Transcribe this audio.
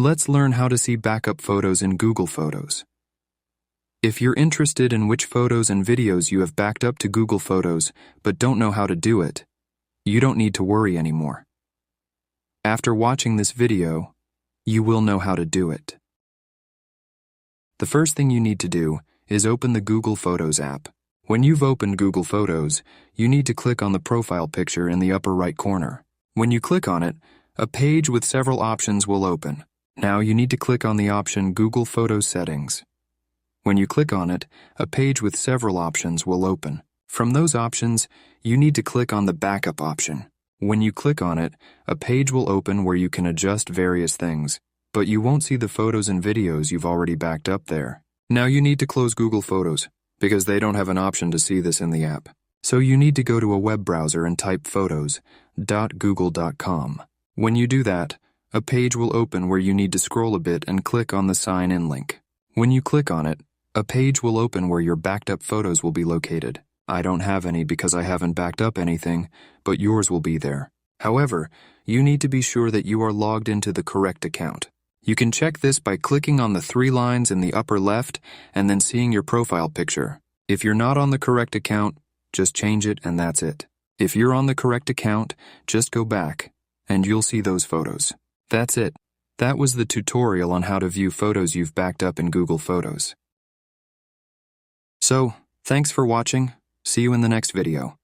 Let's learn how to see backup photos in Google Photos. If you're interested in which photos and videos you have backed up to Google Photos but don't know how to do it, you don't need to worry anymore. After watching this video, you will know how to do it. The first thing you need to do is open the Google Photos app. When you've opened Google Photos, you need to click on the profile picture in the upper right corner. When you click on it, a page with several options will open. Now you need to click on the option Google Photos Settings. When you click on it, a page with several options will open. From those options, you need to click on the Backup option. When you click on it, a page will open where you can adjust various things, but you won't see the photos and videos you've already backed up there. Now you need to close Google Photos, because they don't have an option to see this in the app. So you need to go to a web browser and type photos.google.com. When you do that, a page will open where you need to scroll a bit and click on the Sign In link. When you click on it, a page will open where your backed up photos will be located. I don't have any because I haven't backed up anything, but yours will be there. However, you need to be sure that you are logged into the correct account. You can check this by clicking on the 3 lines in the upper left and then seeing your profile picture. If you're not on the correct account, just change it and that's it. If you're on the correct account, just go back and you'll see those photos. That's it. That was the tutorial on how to view photos you've backed up in Google Photos. So, thanks for watching. See you in the next video.